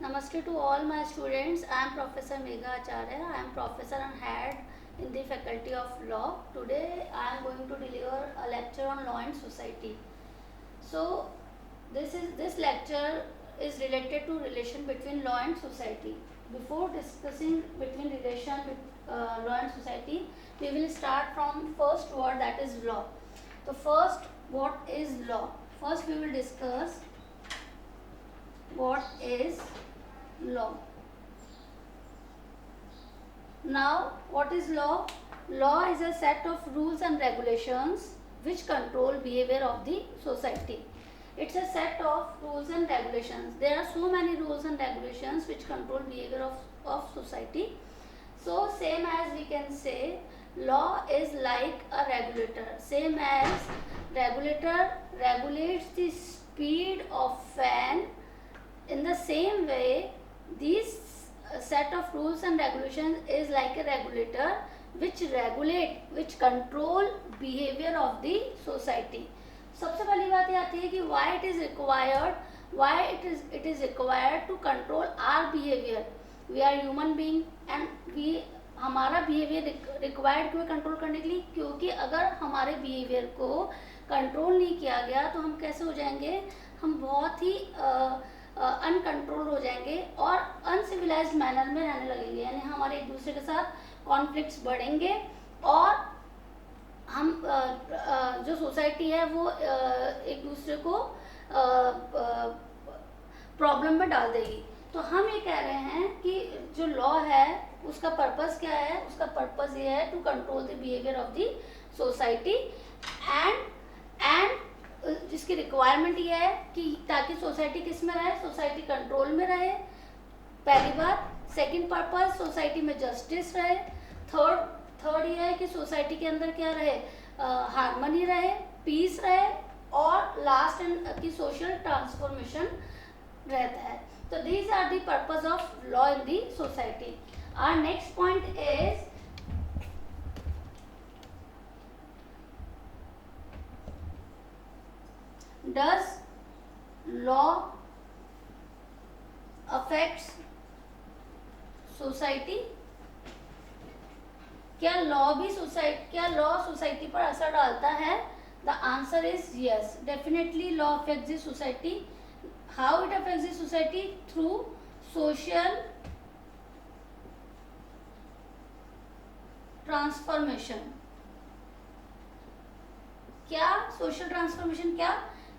Namaste to all my students. I am Professor Megha Acharya. I am professor and head in the faculty of law. Today I am going to deliver a lecture on law and society. So this lecture is related to relation between law and society. Before discussing between relation with law and society, we will start from first word, that is law. So first, what is law? First we will discuss what is law. Now, what is law? Law is a set of rules and regulations which control behavior of the society. It's a set of rules and regulations. There are so many rules and regulations which control behavior of society. So same as we can say, law is like a regulator. Same as regulator regulates the speed of fan. In the same way, this set of rules and regulations is like a regulator which control behavior of the society. सबसे पहली बात ये आती है कि why it is required to control our behavior. We are human being and हमारा behaviour required क्यों control करने के लिए? क्योंकि अगर हमारे बिहेवियर को कंट्रोल नहीं किया गया तो हम कैसे हो जाएंगे? हम बहुत ही अनकंट्रोल हो जाएंगे और अनसिविलाइज्ड मैनर में रहने लगेंगे, यानी हमारे एक दूसरे के साथ कॉन्फ्लिक्ट्स बढ़ेंगे और हम जो सोसाइटी है वो एक दूसरे को प्रॉब्लम में डाल देगी. तो हम ये कह रहे हैं कि जो लॉ है उसका पर्पस क्या है? उसका पर्पस ये है to control the behaviour of the society and जिसकी रिक्वायरमेंट ये है कि ताकि सोसाइटी किस में रहे? सोसाइटी कंट्रोल में रहे, पहली बात. सेकंड पर्पस, सोसाइटी में जस्टिस रहे. थर्ड ये है कि सोसाइटी के अंदर क्या रहे? हार्मनी रहे, पीस रहे और लास्ट एंड की सोशल ट्रांसफॉर्मेशन रहता है. तो these are the purpose of law in the society. Our next point is does law affects society? क्या लॉ सोसाइटी पर असर डालता है? The answer is yes, definitely law affects the society. How it affects the society? Through social transformation. क्या social transformation? क्या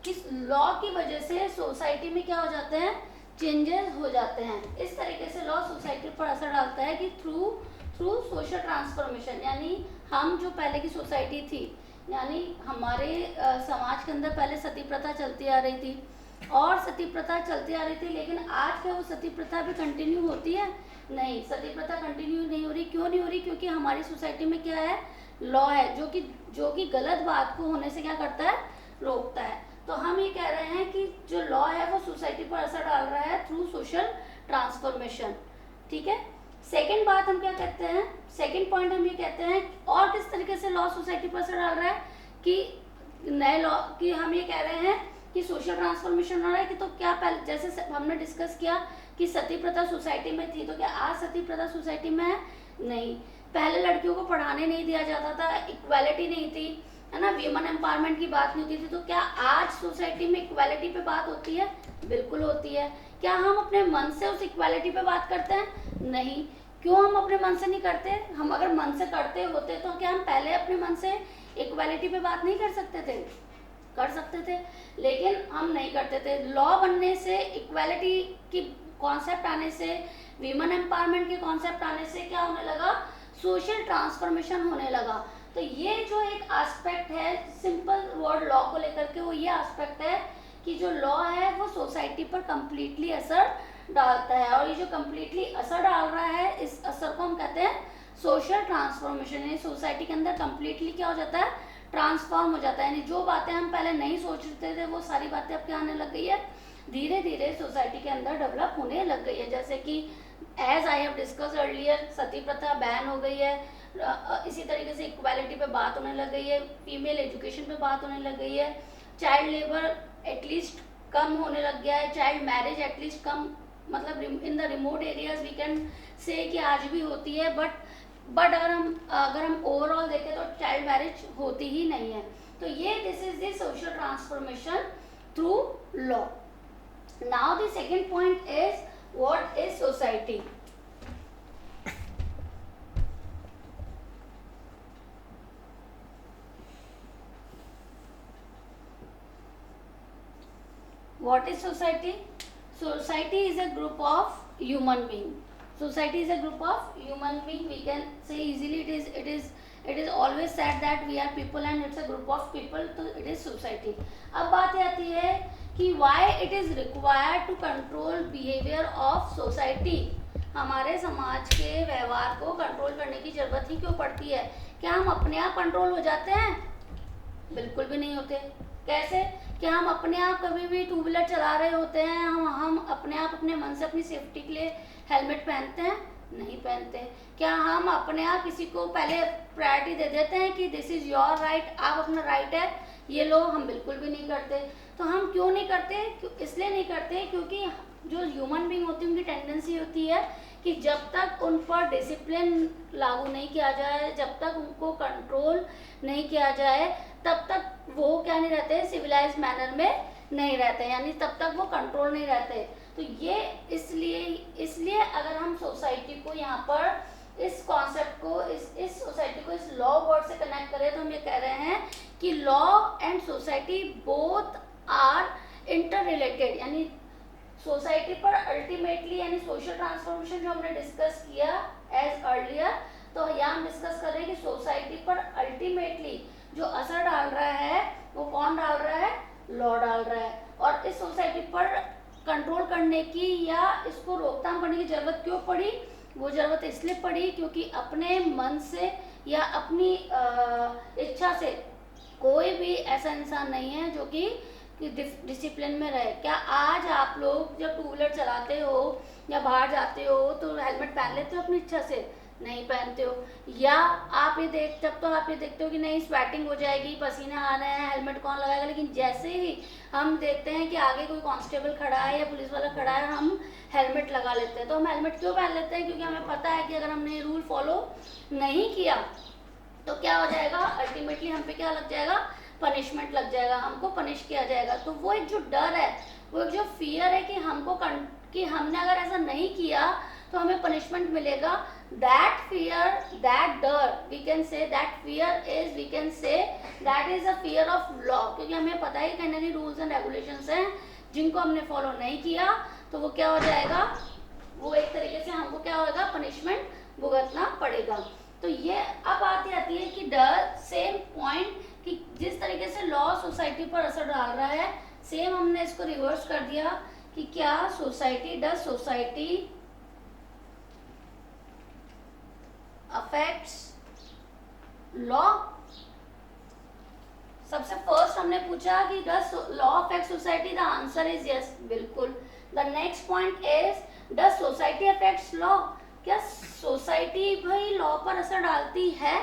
कि law की वजह से सोसाइटी में क्या हो जाते हैं? चेंजेस हो जाते हैं. इस तरीके से लॉ सोसाइटी पर असर डालता है कि थ्रू सोशल ट्रांसफॉर्मेशन, यानी हम जो पहले की सोसाइटी थी, यानी हमारे समाज के अंदर पहले सती प्रथा चलती आ रही थी और सती प्रथा चलती आ रही थी, लेकिन आज क्या वो सती प्रथा भी कंटिन्यू होती है? नहीं, सती प्रथा कंटिन्यू नहीं हो रही. क्यों नहीं हो रही? क्योंकि हमारी सोसाइटी में क्या है? लॉ है जो कि गलत बात को होने से क्या करता है? रोकता है. तो हम ये कह रहे हैं कि जो लॉ है वो सोसाइटी पर असर डाल रहा है थ्रू सोशल ट्रांसफॉर्मेशन. ठीक है. सेकंड बात हम क्या कहते हैं? सेकंड पॉइंट हम ये कहते हैं और किस तरीके से लॉ सोसाइटी पर असर डाल रहा है कि नए लॉ की हम ये कह रहे हैं कि सोशल ट्रांसफॉर्मेशन हो रहा है कि तो क्या पहले जैसे हमने डिस्कस किया कि सती प्रथा सोसाइटी में थी, तो क्या आज सती प्रथा सोसाइटी में है? नहीं. पहले लड़कियों को पढ़ाने नहीं दिया जाता था, इक्वालिटी नहीं थी, है ना, वीमेन एम्पावरमेंट की बात नहीं होती थी. तो क्या आज सोसाइटी में इक्वालिटी पे बात होती है? बिल्कुल होती है. क्या हम अपने मन से उस इक्वालिटी पे बात करते हैं? नहीं. क्यों हम अपने मन से नहीं करते? हम अगर मन से करते होते तो क्या हम पहले अपने मन से इक्वालिटी पे बात नहीं कर सकते थे? कर सकते थे, लेकिन हम नहीं करते थे. लॉ बनने से, इक्वालिटी की कॉन्सेप्ट आने से, वीमेन एम्पावरमेंट के कॉन्सेप्ट आने से क्या होने लगा? सोशल ट्रांसफॉर्मेशन होने लगा. तो ये जो एक एस्पेक्ट है सिंपल वर्ड लॉ को लेकर के, वो ये एस्पेक्ट है कि जो लॉ है वो सोसाइटी पर कंप्लीटली असर डालता है. और ये जो कंप्लीटली असर डाल रहा है, इस असर को हम कहते हैं सोशल ट्रांसफॉर्मेशन. यानी सोसाइटी के अंदर कंप्लीटली क्या हो जाता है? ट्रांसफॉर्म हो जाता है. यानी जो बातें हम पहले नहीं सोचते थे वो सारी बातें अब क्या आने लग गई है? धीरे धीरे सोसाइटी के अंदर डेवलप होने लग गई है. जैसे कि as I have discuss earlier, सती प्रथा बैन हो गई है. इसी तरीके से इक्वालिटी पे बात होने लग गई है, फीमेल एजुकेशन पे बात होने लग गई है, चाइल्ड लेबर एटलीस्ट कम होने लग गया है, चाइल्ड मैरिज एटलीस्ट कम मतलब in the remote areas we can say कि आज भी होती है, बट अगर हम ओवरऑल देखें तो चाइल्ड मैरिज होती ही नहीं है। तो ये this is the social transformation through law. Now the second point is what is society. What is society? Society is a group of human being. Society is a group of human being. We can say easily it is always said that we are people and it's a group of people. So it is society. अब बात आती है कि why it is required to control behavior of society. हमारे समाज के व्यवहार को कंट्रोल करने की जरूरत ही क्यों पड़ती है? क्या हम अपने आप कंट्रोल हो जाते हैं? बिल्कुल भी नहीं होते। कैसे? क्या हम अपने आप कभी भी टू व्हीलर चला रहे होते हैं, हम अपने आप अपने मन से अपनी सेफ्टी के लिए हेलमेट पहनते हैं? नहीं पहनते। क्या हम अपने आप किसी को पहले प्रायोरिटी दे देते हैं कि दिस इज योर राइट, आप अपना राइट है ये लो? हम बिल्कुल भी नहीं करते। तो हम क्यों नहीं करते? इसलिए नहीं करते क्योंकि जो ह्यूमन बीइंग होती है उनकी टेंडेंसी होती है कि जब तक उन पर डिसिप्लिन लागू नहीं किया जाए, जब तक उनको कंट्रोल नहीं किया जाए, तब तक वो क्या नहीं रहते, सिविलाइज मैनर में नहीं रहते, यानी तब तक वो कंट्रोल नहीं रहते। तो ये इसलिए अगर हम सोसाइटी को यहाँ पर इस कॉन्सेप्ट को इस सोसाइटी को इस लॉ वर्ड से कनेक्ट करें तो हम ये कह रहे हैं कि law and society both are interrelated. यानी सोसाइटी पर अल्टीमेटली यानी सोशल ट्रांसफॉर्मेशन जो हमने डिस्कस किया एज अर्लियर, तो यहाँ हम डिस्कस कर रहे हैं कि सोसाइटी पर अल्टीमेटली जो असर डाल रहा है वो कौन डाल रहा है? लॉ डाल रहा है। और इस सोसाइटी पर कंट्रोल करने की या इसको रोकथाम करने की जरूरत क्यों पड़ी? वो जरूरत इसलिए पड़ी क्योंकि अपने मन से या अपनी इच्छा से कोई भी ऐसा इंसान नहीं है जो कि डिसिप्लिन में रहे। क्या आज आप लोग जब टू व्हीलर चलाते हो या बाहर जाते हो तो हेलमेट पहन लेते हो अपनी इच्छा से? नहीं पहनते हो। या आप ये देखते हो कि नहीं स्वेटिंग हो जाएगी, पसीना आ रहा है, हेलमेट कौन लगाएगा, लेकिन जैसे ही हम देखते हैं कि आगे कोई कांस्टेबल खड़ा है या पुलिस वाला खड़ा है हम हेलमेट लगा लेते हैं। तो हम हेलमेट क्यों पहन लेते हैं? क्योंकि हमें पता है कि अगर हमने रूल फॉलो नहीं किया तो क्या हो जाएगा, अल्टीमेटली हम पे क्या लग जाएगा, पनिशमेंट लग जाएगा, हमको पनिश किया जाएगा। तो वो एक जो डर है, वो एक जो फियर है कि हमने अगर ऐसा नहीं किया तो हमें पनिशमेंट मिलेगा, that fear, that डर, we can say that fear is, we can say that is a fear of law। क्योंकि हमें पता है कहीं ना कहीं रूल्स एंड रेगुलेशंस हैं जिनको हमने फॉलो नहीं किया तो वो क्या हो जाएगा, वो एक तरीके से हमको क्या होगा, पनिशमेंट भुगतना पड़ेगा। तो ये अब बात आती है कि डर, सेम पॉइंट कि जिस तरीके से लॉ सोसाइटी पर असर डाल रहा है, सेम हमने इसको रिवर्स कर दिया कि क्या सोसाइटी अफेक्ट्स लॉ। सबसे फर्स्ट हमने पूछा कि does law affect society? The answer is yes, बिल्कुल। The next point is does society affects law? क्या सोसाइटी भाई लॉ पर असर डालती है?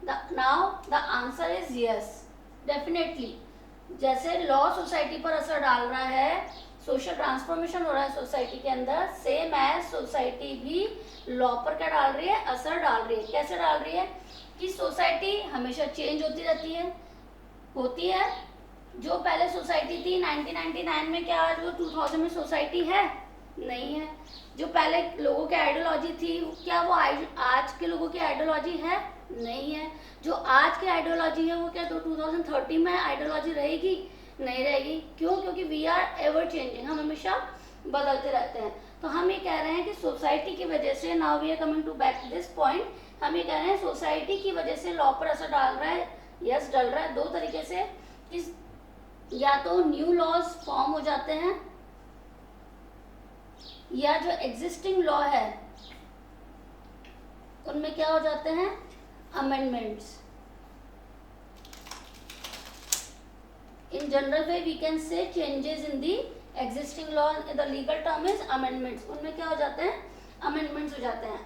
Now the answer is yes, definitely. जैसे लॉ सोसाइटी पर असर डाल रहा है, सोशल ट्रांसफॉर्मेशन हो रहा है सोसाइटी के अंदर, सेम एज सोसाइटी भी लॉ पर क्या डाल रही है, असर डाल रही है। कैसे डाल रही है कि सोसाइटी हमेशा चेंज होती रहती है, होती है। जो पहले सोसाइटी थी 1999 में, क्या आज वो 2000 में सोसाइटी है? नहीं है। जो पहले लोगों की आइडियोलॉजी थी, क्या वो आज के लोगों की आइडियोलॉजी है? नहीं है। जो आज की आइडियोलॉजी है वो क्या 2030 में आइडियोलॉजी रहेगी? नहीं रहेगी। क्यों? क्योंकि वी आर एवर चेंजिंग, हम हमेशा बदलते रहते हैं। तो हम ये कह रहे हैं कि सोसाइटी की वजह से, now we are coming to back this point, हम ये कह रहे हैं सोसाइटी की वजह से लॉ पर असर डाल रहा है। यस, डल रहा है। दो तरीके से, या तो न्यू लॉज फॉर्म हो जाते हैं या जो एग्जिस्टिंग लॉ है उनमें क्या हो जाते हैं, amendments. In general way we can say changes in the existing law, the legal term is amendments। उनमें क्या हो जाते हैं, amendments हो जाते हैं।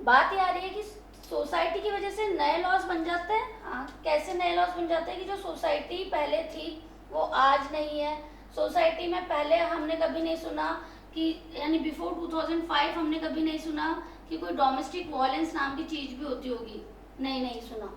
बात ये आ रही है कि सोसाइटी की वजह से नए लॉज बन जाते हैं। कैसे नए लॉज बन जाते हैं कि जो सोसाइटी पहले थी वो आज नहीं है। सोसाइटी में पहले हमने कभी नहीं सुना कि यानी बिफोर 2005 हमने कभी नहीं सुना कि कोई डोमेस्टिक वायलेंस नाम की चीज़ भी होती होगी, नहीं सुना,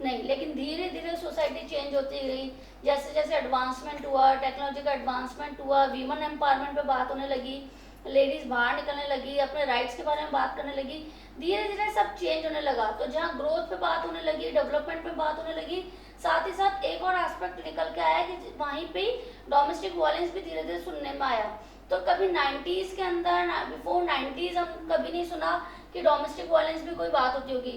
नहीं। लेकिन धीरे धीरे सोसाइटी चेंज होती गई, जैसे जैसे एडवांसमेंट हुआ, टेक्नोलॉजी का एडवांसमेंट हुआ, वीमन एम्पावरमेंट पे बात होने लगी, लेडीज बाहर निकलने लगी, अपने राइट्स के बारे में बात करने लगी, धीरे धीरे सब चेंज होने लगा। तो जहाँ ग्रोथ पे बात होने लगी, डेवलपमेंट पे बात होने लगी, साथ ही साथ एक और एस्पेक्ट निकल के आया कि वहीं पे डोमेस्टिक वायलेंस भी धीरे धीरे सुनने में आया। तो कभी 90s के अंदर, बिफोर 90s हम कभी नहीं सुना कि डोमेस्टिक वायलेंस भी कोई बात होती होगी।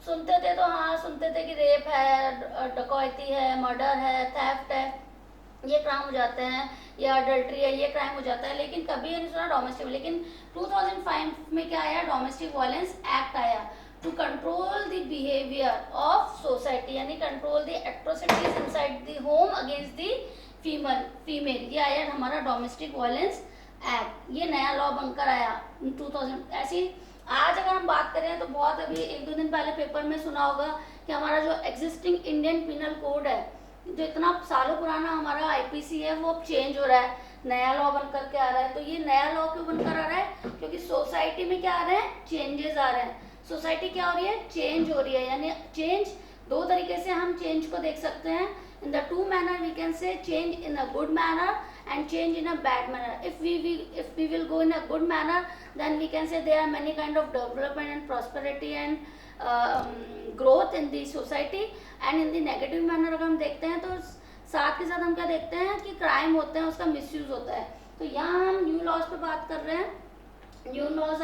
सुनते थे तो हाँ सुनते थे कि रेप है, डकैती है, मर्डर है, थेफ्ट है, ये क्राइम हो जाते हैं, या अडल्ट्री है, ये क्राइम हो जाता है, लेकिन कभी ये नहीं सुना डोमेस्टिक। लेकिन 2005 में क्या आया, डोमेस्टिक वायलेंस एक्ट आया to control the behaviour of society, यानी control the atrocities inside the home against the female. ये आया हमारा डोमेस्टिक वायलेंस एक्ट, ये नया लॉ बनकर आया 2000। ऐसी आज अगर हम बात करें तो बहुत अभी 1-2 दिन पहले पेपर में सुना होगा कि हमारा जो एग्जिस्टिंग इंडियन पिनल कोड है, जो इतना सालों पुराना हमारा आईपीसी है, वो अब चेंज हो रहा है, नया लॉ बनकर के आ रहा है। तो ये नया लॉ क्यों बनकर आ रहा है, क्योंकि सोसाइटी में क्या आ रहे हैं, चेंजेस आ रहे हैं। सोसाइटी क्या हो रही है, चेंज हो रही है। यानी चेंज दो तरीके से हम चेंज को देख सकते हैं। in the two manner we can say change in a good manner and change in a bad manner. If we will go in a good manner, then we can say there are many kind of development and prosperity and growth in the society. And in the negative manner अगर हम देखते हैं तो साथ के साथ हम क्या देखते हैं कि क्राइम होते हैं, उसका मिसयूज होता है। तो यहाँ हम न्यू लॉज पे बात कर रहे हैं। New laws